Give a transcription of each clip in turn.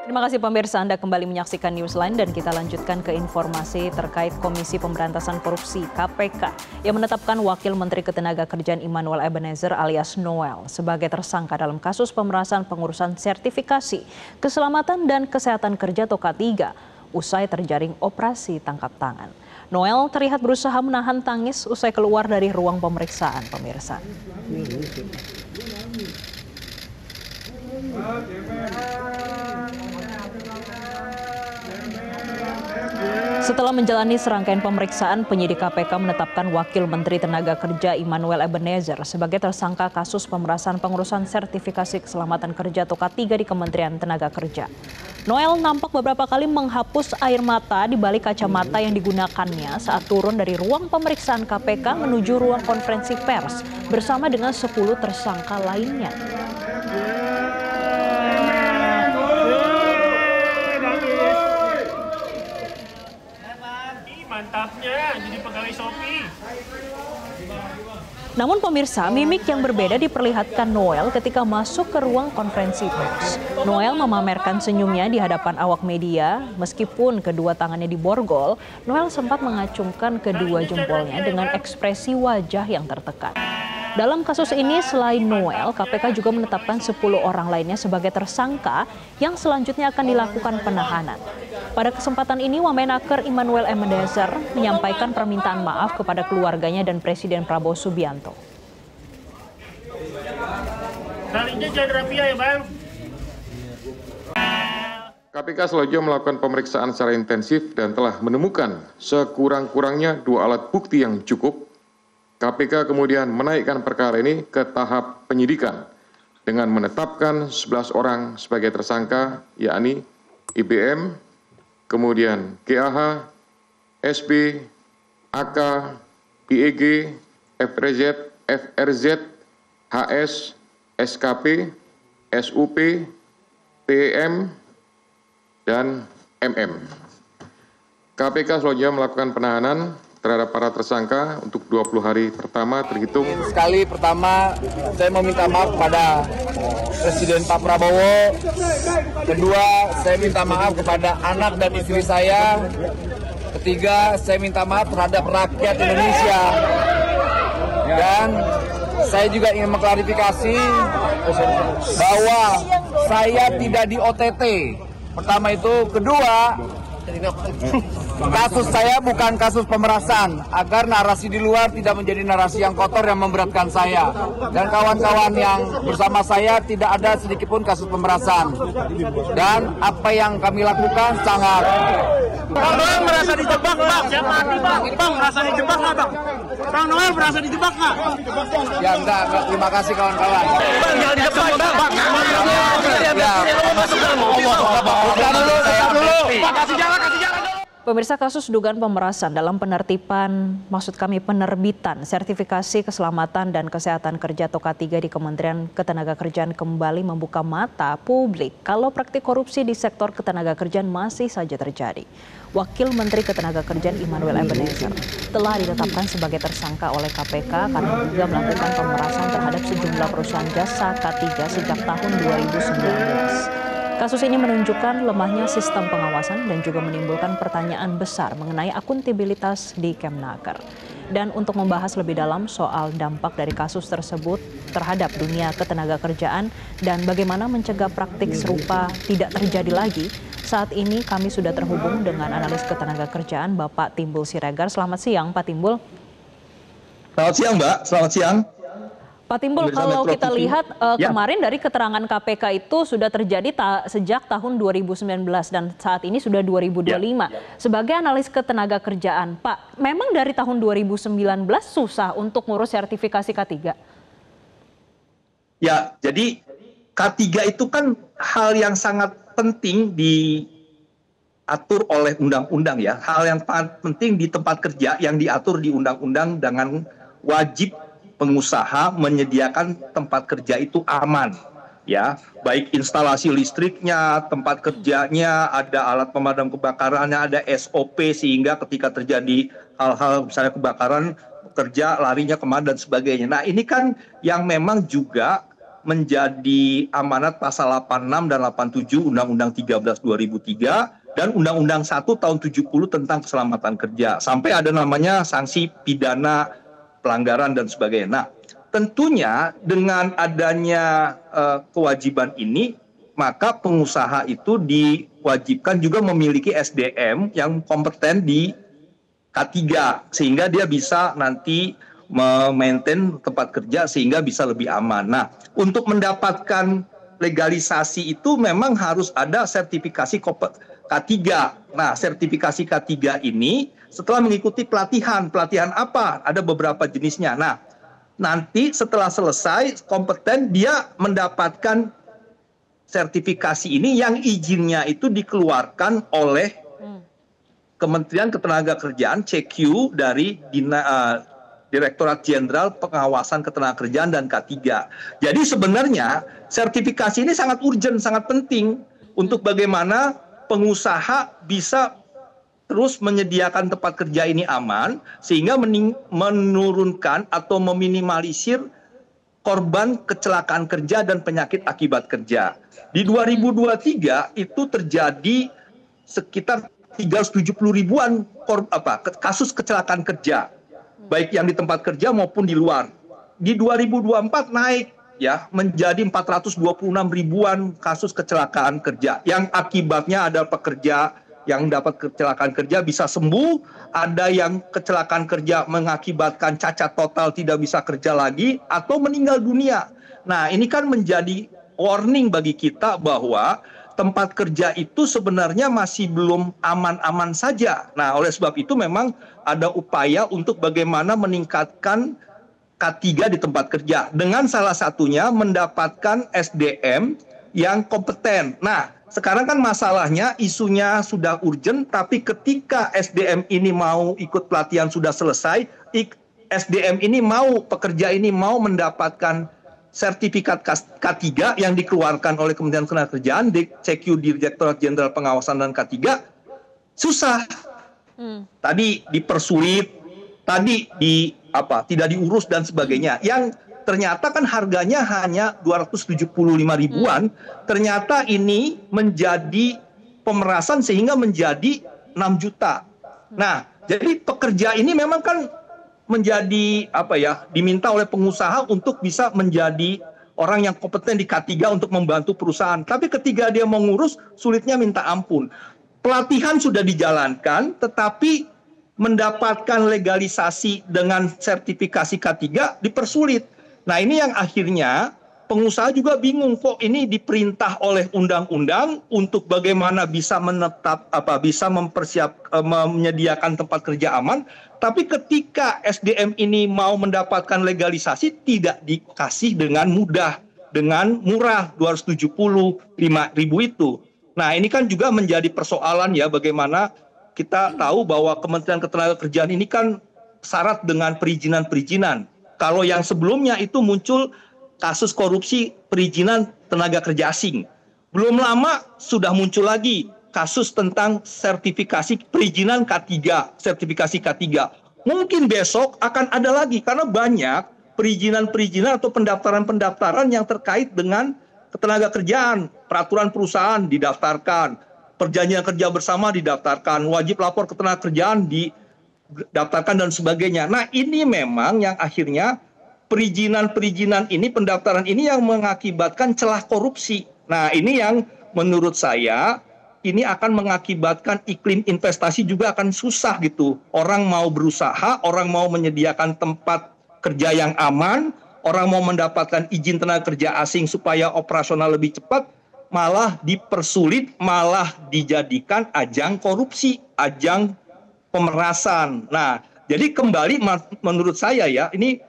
Terima kasih pemirsa, Anda kembali menyaksikan Newsline dan kita lanjutkan ke informasi terkait Komisi Pemberantasan Korupsi KPK yang menetapkan Wakil Menteri Ketenagakerjaan Immanuel Ebenezer alias Noel sebagai tersangka dalam kasus pemerasan pengurusan sertifikasi keselamatan dan kesehatan kerja atau K3 usai terjaring operasi tangkap tangan. Noel terlihat berusaha menahan tangis usai keluar dari ruang pemeriksaan, pemirsa. Setelah menjalani serangkaian pemeriksaan, penyidik KPK menetapkan Wakil Menteri Tenaga Kerja Immanuel Ebenezer sebagai tersangka kasus pemerasan pengurusan sertifikasi keselamatan kerja atau K3 di Kementerian Tenaga Kerja. Noel nampak beberapa kali menghapus air mata di balik kacamata yang digunakannya saat turun dari ruang pemeriksaan KPK menuju ruang konferensi pers bersama dengan 10 tersangka lainnya. Mantapnya jadi pegawai Shopee. Namun pemirsa, mimik yang berbeda diperlihatkan Noel ketika masuk ke ruang konferensi pers. Noel memamerkan senyumnya di hadapan awak media, meskipun kedua tangannya diborgol, Noel sempat mengacungkan kedua jempolnya dengan ekspresi wajah yang tertekan. Dalam kasus ini, selain Noel, KPK juga menetapkan 10 orang lainnya sebagai tersangka yang selanjutnya akan dilakukan penahanan. Pada kesempatan ini, Wamenaker Immanuel Ebenezer menyampaikan permintaan maaf kepada keluarganya dan Presiden Prabowo Subianto. Kalinya jangan rapiah ya, Bang. KPK selanjutnya melakukan pemeriksaan secara intensif dan telah menemukan sekurang-kurangnya 2 alat bukti yang cukup. KPK kemudian menaikkan perkara ini ke tahap penyidikan dengan menetapkan 11 orang sebagai tersangka, yakni IBM, kemudian GAH, SB, AK, IEG, FRZ, HS, SKP, SUP, PM, dan MM. KPK selanjutnya melakukan penahanan terhadap para tersangka untuk 20 hari pertama terhitung. Sekali pertama, saya meminta maaf kepada Presiden Pak Prabowo. Kedua, saya minta maaf kepada anak dan istri saya. Ketiga, saya minta maaf terhadap rakyat Indonesia. Dan saya juga ingin mengklarifikasi bahwa saya tidak di OTT. Pertama itu, kedua, kasus saya bukan kasus pemerasan, agar narasi di luar tidak menjadi narasi yang kotor yang memberatkan saya. Dan kawan-kawan yang bersama saya tidak ada sedikitpun kasus pemerasan. Dan apa yang kami lakukan sangat... Bang Noel merasa dijebak, Bang. Siapa mati, Bang? Bang merasa dijebak nggak, Bang? Bang Noel merasa dijebak nggak? Ya enggak. Terima kasih kawan-kawan. Bang, jangan dijebak, Bang. Bang, masuk dalam mobil, Bang. Bang, kasih jalan, kasih jalan. Pemirsa, kasus dugaan pemerasan dalam penerbitan sertifikasi keselamatan dan kesehatan kerja atau K3 di Kementerian Ketenagakerjaan kembali membuka mata publik kalau praktik korupsi di sektor ketenagakerjaan masih saja terjadi. Wakil Menteri Ketenagakerjaan Immanuel Ebenezer telah ditetapkan sebagai tersangka oleh KPK karena juga melakukan pemerasan terhadap sejumlah perusahaan jasa K3 sejak tahun 2019. Kasus ini menunjukkan lemahnya sistem pengawasan dan juga menimbulkan pertanyaan besar mengenai akuntabilitas di Kemnaker. Dan untuk membahas lebih dalam soal dampak dari kasus tersebut terhadap dunia ketenagakerjaan dan bagaimana mencegah praktik serupa tidak terjadi lagi, saat ini kami sudah terhubung dengan analis ketenagakerjaan Bapak Timbul Siregar. Selamat siang, Pak Timbul. Selamat siang, Mbak. Selamat siang. Pak Timbul, kalau kita lihat kemarin dari keterangan KPK itu sudah terjadi sejak tahun 2019 dan saat ini sudah 2025. Sebagai analis ketenagakerjaan, Pak, memang dari tahun 2019 susah untuk ngurus sertifikasi K3? Ya, jadi K3 itu kan hal yang sangat penting diatur oleh undang-undang ya. Hal yang sangat penting di tempat kerja yang diatur di undang-undang dengan wajib pengusaha menyediakan tempat kerja itu aman, ya, baik instalasi listriknya, tempat kerjanya, ada alat pemadam kebakarannya, ada SOP sehingga ketika terjadi hal-hal misalnya kebakaran, pekerja larinya kemana dan sebagainya. Nah, ini kan yang memang juga menjadi amanat pasal 86 dan 87 Undang-Undang 13 2003 dan Undang-Undang 1 tahun 70 tentang keselamatan kerja. Sampai ada namanya sanksi pidana pelanggaran dan sebagainya. Nah, tentunya dengan adanya kewajiban ini, maka pengusaha itu diwajibkan juga memiliki SDM yang kompeten di K3 sehingga dia bisa nanti memaintain tempat kerja sehingga bisa lebih aman. Nah, untuk mendapatkan legalisasi itu memang harus ada sertifikasi K3. Nah, sertifikasi K3 ini setelah mengikuti pelatihan. Pelatihan apa? Ada beberapa jenisnya. Nah, nanti setelah selesai kompeten dia mendapatkan sertifikasi ini yang izinnya itu dikeluarkan oleh Kementerian Ketenagakerjaan CQ dari Direktorat Jenderal Pengawasan Ketenagakerjaan dan K3. Jadi sebenarnya sertifikasi ini sangat urgent, sangat penting untuk bagaimana pengusaha bisa terus menyediakan tempat kerja ini aman sehingga menurunkan atau meminimalisir korban kecelakaan kerja dan penyakit akibat kerja. Di 2023 itu terjadi sekitar 370 ribuan kasus kecelakaan kerja, baik yang di tempat kerja maupun di luar. Di 2024 naik ya menjadi 426 ribuan kasus kecelakaan kerja yang akibatnya ada pekerja yang dapat kecelakaan kerja bisa sembuh, ada yang kecelakaan kerja mengakibatkan cacat total tidak bisa kerja lagi atau meninggal dunia. Nah, ini kan menjadi warning bagi kita bahwa tempat kerja itu sebenarnya masih belum aman-aman saja. Nah, oleh sebab itu memang ada upaya untuk bagaimana meningkatkan K3 di tempat kerja dengan salah satunya mendapatkan SDM yang kompeten. Nah, sekarang kan masalahnya isunya sudah urgent, tapi ketika SDM ini mau ikut pelatihan sudah selesai, SDM ini pekerja ini mau mendapatkan sertifikat K3 yang dikeluarkan oleh Kementerian Ketenagakerjaan, CQ Direktorat Jenderal Pengawasan dan K3, susah. Tadi dipersulit, tadi tidak diurus dan sebagainya. Yang ternyata kan harganya hanya 275 ribuan, ternyata ini menjadi pemerasan sehingga menjadi 6 juta. Nah, jadi pekerja ini memang kan menjadi diminta oleh pengusaha untuk bisa menjadi orang yang kompeten di K3 untuk membantu perusahaan. Tapi ketika dia mau ngurus, sulitnya minta ampun. Pelatihan sudah dijalankan, tetapi mendapatkan legalisasi dengan sertifikasi K3 dipersulit. Nah, ini yang akhirnya pengusaha juga bingung, kok ini diperintah oleh undang-undang untuk bagaimana bisa menyediakan tempat kerja aman, tapi ketika SDM ini mau mendapatkan legalisasi tidak dikasih dengan mudah, dengan murah 275 ribu itu. Nah, ini kan juga menjadi persoalan ya, bagaimana kita tahu bahwa Kementerian Ketenagakerjaan ini kan syarat dengan perizinan-perizinan. Kalau yang sebelumnya itu muncul kasus korupsi perizinan tenaga kerja asing. Belum lama sudah muncul lagi kasus tentang sertifikasi perizinan K3, sertifikasi K3. Mungkin besok akan ada lagi karena banyak perizinan-perizinan atau pendaftaran-pendaftaran yang terkait dengan ketenagakerjaan, peraturan perusahaan didaftarkan, perjanjian kerja bersama didaftarkan, wajib lapor ketenagakerjaan didaftarkan dan sebagainya. Nah, ini memang yang akhirnya perizinan-perizinan ini, pendaftaran ini yang mengakibatkan celah korupsi. Nah, ini yang menurut saya ini akan mengakibatkan iklim investasi juga akan susah gitu. Orang mau berusaha, orang mau menyediakan tempat kerja yang aman, orang mau mendapatkan izin tenaga kerja asing supaya operasional lebih cepat, malah dipersulit, malah dijadikan ajang korupsi, ajang pemerasan. Nah, jadi kembali menurut saya ya, ini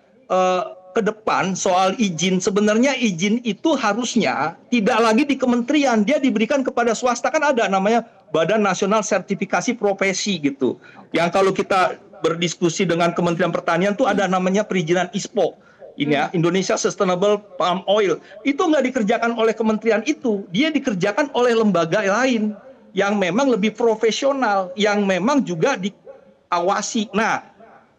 ke depan soal izin, sebenarnya izin itu harusnya tidak lagi di kementerian, dia diberikan kepada swasta. Kan ada namanya Badan Nasional Sertifikasi Profesi gitu. Yang kalau kita berdiskusi dengan Kementerian Pertanian tuh ada namanya perizinan ISPO. Ini ya, Indonesia Sustainable Palm Oil. Itu nggak dikerjakan oleh kementerian itu, dia dikerjakan oleh lembaga lain yang memang lebih profesional, yang memang juga diawasi. Nah,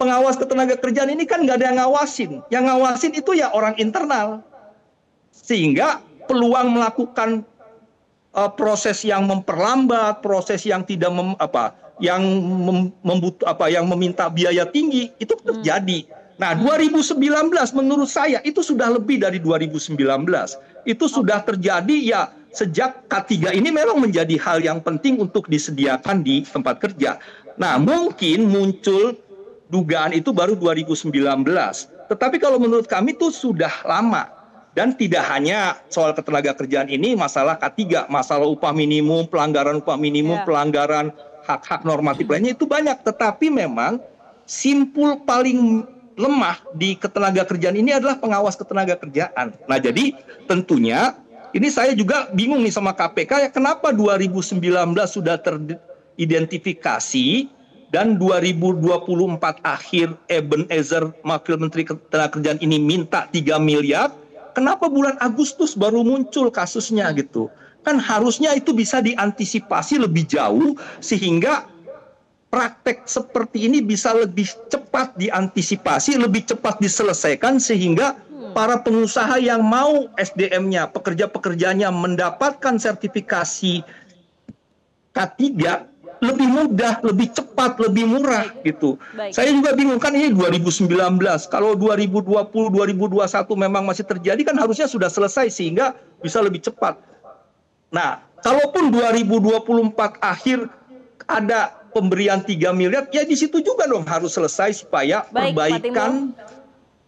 pengawas ketenagakerjaan ini kan nggak ada yang ngawasin. Yang ngawasin itu ya orang internal. sehingga peluang melakukan proses yang memperlambat, proses yang tidak yang meminta biaya tinggi itu terjadi. Nah, 2019 menurut saya itu sudah lebih dari 2019. Itu sudah terjadi ya sejak K3 ini memang menjadi hal yang penting untuk disediakan di tempat kerja. Nah, mungkin muncul dugaan itu baru 2019. Tetapi kalau menurut kami itu sudah lama. Dan tidak hanya soal ketenaga kerjaan ini, masalah K3, masalah upah minimum, pelanggaran upah minimum, pelanggaran hak-hak normatif lainnya itu banyak. Tetapi memang simpul paling lemah di ketenaga kerjaan ini adalah pengawas ketenaga kerjaan. Nah, jadi tentunya ini saya juga bingung nih sama KPK ya, kenapa 2019 sudah teridentifikasi dan 2024 akhir Ebenezer Wakil Menteri Ketenagakerjaan ini minta 3 miliar. Kenapa bulan Agustus baru muncul kasusnya gitu? Kan harusnya itu bisa diantisipasi lebih jauh sehingga praktek seperti ini bisa lebih cepat diantisipasi, lebih cepat diselesaikan sehingga para pengusaha yang mau SDM-nya, pekerja-pekerjanya mendapatkan sertifikasi K3 lebih mudah, lebih cepat, lebih murah gitu. Saya juga bingung kan ini 2019. Kalau 2020, 2021 memang masih terjadi kan harusnya sudah selesai sehingga bisa lebih cepat. Nah, kalaupun 2024 akhir ada pemberian 3 miliar, ya di situ juga dong harus selesai supaya perbaikan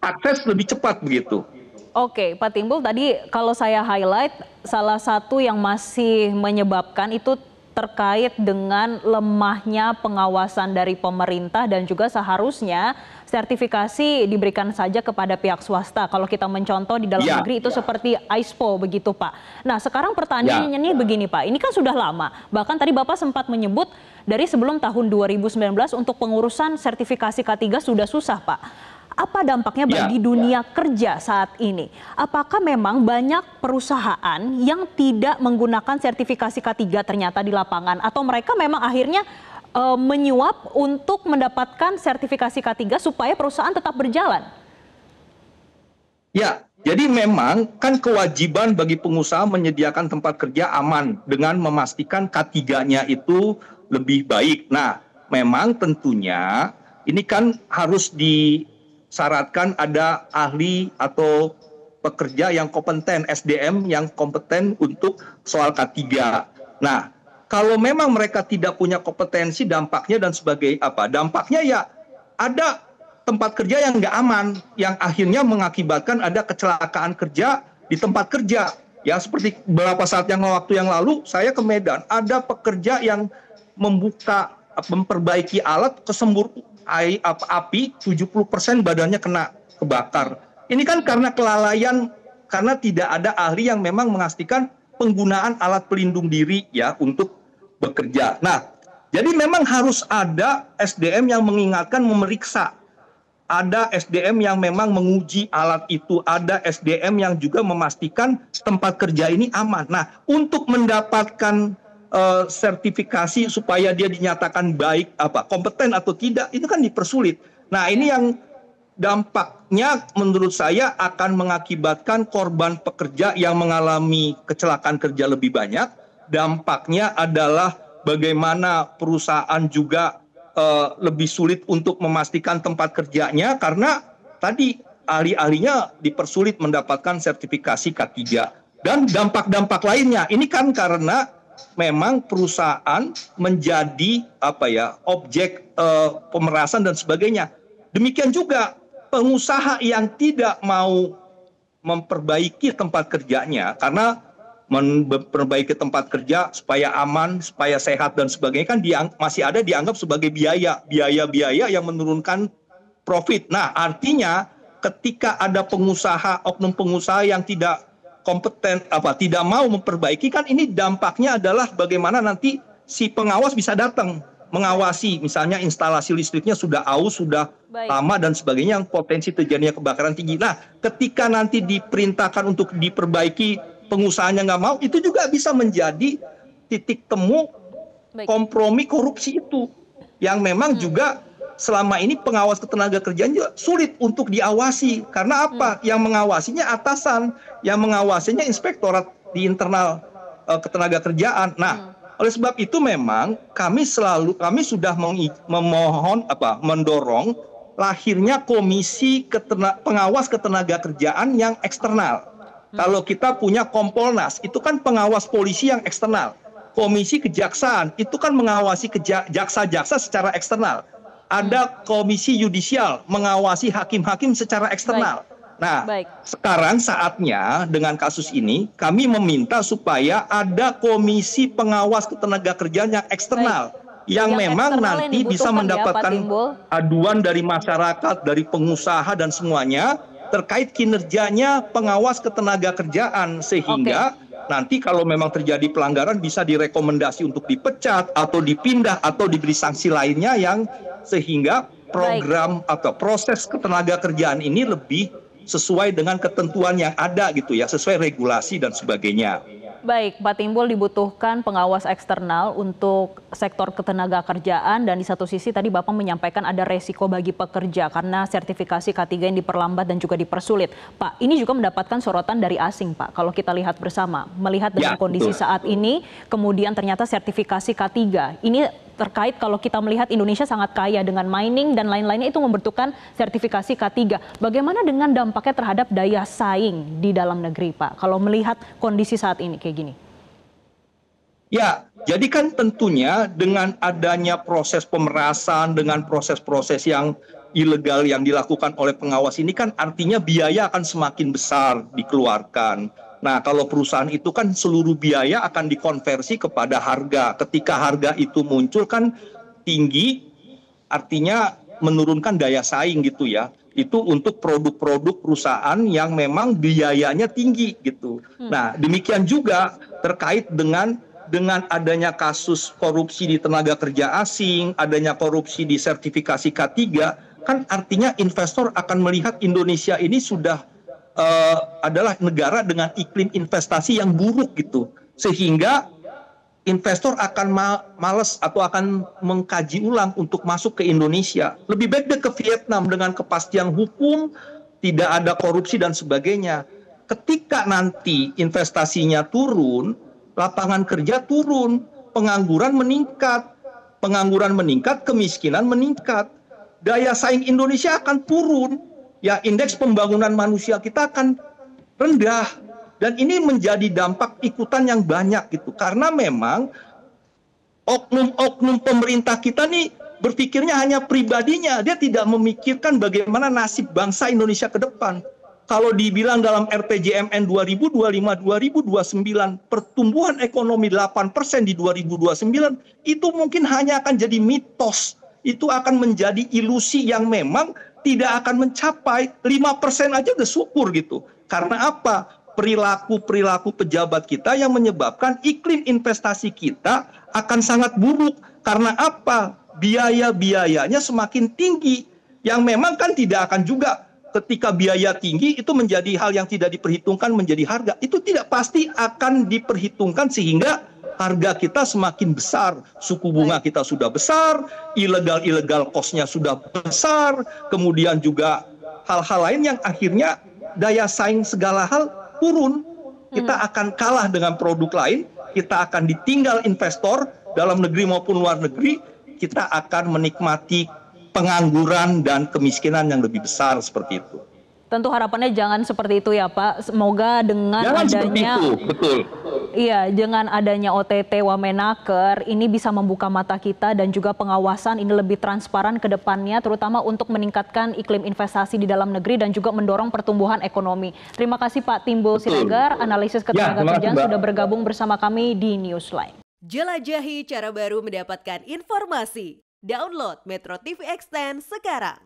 akses lebih cepat begitu. Oke, Pak Timbul, tadi kalau saya highlight salah satu yang masih menyebabkan itu terkait dengan lemahnya pengawasan dari pemerintah dan juga seharusnya sertifikasi diberikan saja kepada pihak swasta. Kalau kita mencontoh di dalam negeri itu seperti ISPO begitu Pak. Nah sekarang pertanyaannya nih begini Pak, ini kan sudah lama. Bahkan tadi Bapak sempat menyebut dari sebelum tahun 2019 untuk pengurusan sertifikasi K3 sudah susah Pak. Apa dampaknya bagi dunia kerja saat ini? Apakah memang banyak perusahaan yang tidak menggunakan sertifikasi K3 ternyata di lapangan? Atau mereka memang akhirnya menyuap untuk mendapatkan sertifikasi K3 supaya perusahaan tetap berjalan? Ya, jadi memang kan kewajiban bagi pengusaha menyediakan tempat kerja aman dengan memastikan K3-nya itu lebih baik. Nah, memang tentunya ini kan harus disyaratkan ada ahli atau pekerja yang kompeten, SDM yang kompeten untuk soal K3. Nah, kalau memang mereka tidak punya kompetensi, dampaknya dan sebagai apa? Dampaknya ya ada tempat kerja yang nggak aman, yang akhirnya mengakibatkan ada kecelakaan kerja di tempat kerja. Ya seperti beberapa saat waktu yang lalu saya ke Medan, ada pekerja yang memperbaiki alat kesembur api 70% badannya kena kebakar. Ini kan karena kelalaian, karena tidak ada ahli yang memang memastikan penggunaan alat pelindung diri ya untuk bekerja. Nah, jadi memang harus ada SDM yang mengingatkan, memeriksa. Ada SDM yang memang menguji alat itu, ada SDM yang juga memastikan tempat kerja ini aman. Nah, untuk mendapatkan sertifikasi supaya dia dinyatakan baik, kompeten atau tidak, itu kan dipersulit. Nah, ini yang dampaknya menurut saya akan mengakibatkan korban pekerja yang mengalami kecelakaan kerja lebih banyak. Dampaknya adalah bagaimana perusahaan juga lebih sulit untuk memastikan tempat kerjanya karena tadi ahli-ahlinya dipersulit mendapatkan sertifikasi K3. Dan dampak-dampak lainnya, ini kan karena memang perusahaan menjadi objek pemerasan dan sebagainya. Demikian juga pengusaha yang tidak mau memperbaiki tempat kerjanya karena memperbaiki tempat kerja supaya aman, supaya sehat dan sebagainya kan masih ada dianggap sebagai biaya yang menurunkan profit. Nah, artinya ketika ada pengusaha, oknum pengusaha yang tidak kompeten, tidak mau memperbaiki, kan ini dampaknya adalah bagaimana nanti si pengawas bisa datang mengawasi, misalnya instalasi listriknya sudah aus, sudah lama dan sebagainya, yang potensi terjadinya kebakaran tinggi. Nah, ketika nanti diperintahkan untuk diperbaiki, pengusahanya nggak mau, itu juga bisa menjadi titik temu kompromi korupsi itu, yang memang juga selama ini pengawas ketenagakerjaan juga sulit untuk diawasi. Karena apa? Yang mengawasinya atasan, yang mengawasinya inspektorat di internal ketenagakerjaan. Nah, oleh sebab itu memang kami sudah mendorong lahirnya komisi pengawas ketenagakerjaan yang eksternal. Kalau kita punya Kompolnas, itu kan pengawas polisi yang eksternal. Komisi kejaksaan, itu kan mengawasi jaksa-jaksa secara eksternal. Ada komisi yudisial, mengawasi hakim-hakim secara eksternal. Nah, sekarang saatnya dengan kasus ini, kami meminta supaya ada komisi pengawas ketenagakerjaan yang eksternal. Yang memang nanti bisa mendapatkan aduan dari masyarakat, dari pengusaha dan semuanya, terkait kinerjanya pengawas ketenagakerjaan, sehingga nanti kalau memang terjadi pelanggaran bisa direkomendasi untuk dipecat atau dipindah atau diberi sanksi lainnya yang sehingga program atau proses ketenagakerjaan ini lebih sesuai dengan ketentuan yang ada gitu ya, sesuai regulasi dan sebagainya. Baik, Pak Timbul, dibutuhkan pengawas eksternal untuk sektor ketenagakerjaan dan di satu sisi tadi Bapak menyampaikan ada resiko bagi pekerja karena sertifikasi K3 yang diperlambat dan juga dipersulit. Pak, ini juga mendapatkan sorotan dari asing, Pak. Kalau kita lihat bersama, melihat dengan kondisi saat ini, kemudian ternyata sertifikasi K3 ini terkait kalau kita melihat Indonesia sangat kaya dengan mining dan lain-lainnya itu membutuhkan sertifikasi K3. Bagaimana dengan dampaknya terhadap daya saing di dalam negeri, Pak? Kalau melihat kondisi saat ini kayak gini. Ya, jadi kan tentunya dengan adanya proses pemerasan, dengan proses-proses yang ilegal yang dilakukan oleh pengawas ini kan artinya biaya akan semakin besar dikeluarkan. Nah, kalau perusahaan itu kan seluruh biaya akan dikonversi kepada harga. Ketika harga itu muncul kan tinggi, artinya menurunkan daya saing gitu ya. Itu untuk produk-produk perusahaan yang memang biayanya tinggi gitu. Nah, demikian juga terkait dengan adanya kasus korupsi di tenaga kerja asing, adanya korupsi di sertifikasi K3, kan artinya investor akan melihat Indonesia ini sudah adalah negara dengan iklim investasi yang buruk gitu, sehingga investor akan malas atau akan mengkaji ulang untuk masuk ke Indonesia. Lebih baik dia ke Vietnam dengan kepastian hukum, tidak ada korupsi dan sebagainya. Ketika nanti investasinya turun, lapangan kerja turun, pengangguran meningkat, kemiskinan meningkat, daya saing Indonesia akan turun. Ya, indeks pembangunan manusia kita akan rendah. Dan ini menjadi dampak ikutan yang banyak gitu. Karena memang oknum-oknum pemerintah kita nih berpikirnya hanya pribadinya. Dia tidak memikirkan bagaimana nasib bangsa Indonesia ke depan. Kalau dibilang dalam RPJMN 2025-2029 pertumbuhan ekonomi 8% di 2029, itu mungkin hanya akan jadi mitos. Itu akan menjadi ilusi yang memang tidak akan mencapai 5% aja udah syukur gitu. Karena apa? Perilaku pejabat kita yang menyebabkan iklim investasi kita akan sangat buruk. Karena apa? Biaya-biayanya semakin tinggi. Yang memang kan tidak akan juga ketika biaya tinggi itu menjadi hal yang tidak diperhitungkan menjadi harga. Itu tidak pasti akan diperhitungkan sehingga harga kita semakin besar, suku bunga kita sudah besar, ilegal cost-nya sudah besar, kemudian juga hal-hal lain yang akhirnya daya saing segala hal turun. Kita akan kalah dengan produk lain, kita akan ditinggal investor dalam negeri maupun luar negeri, kita akan menikmati pengangguran dan kemiskinan yang lebih besar seperti itu. Tentu harapannya jangan seperti itu ya Pak. Semoga dengan adanya betul. Iya, dengan adanya OTT Wamenaker ini bisa membuka mata kita dan juga pengawasan ini lebih transparan ke depannya, terutama untuk meningkatkan iklim investasi di dalam negeri dan juga mendorong pertumbuhan ekonomi. Terima kasih Pak Timbul Siregar, analisis ketenagakerjaan sudah bergabung bersama kami di Newsline. Jelajahi cara baru mendapatkan informasi. Download Metro TV Extend sekarang.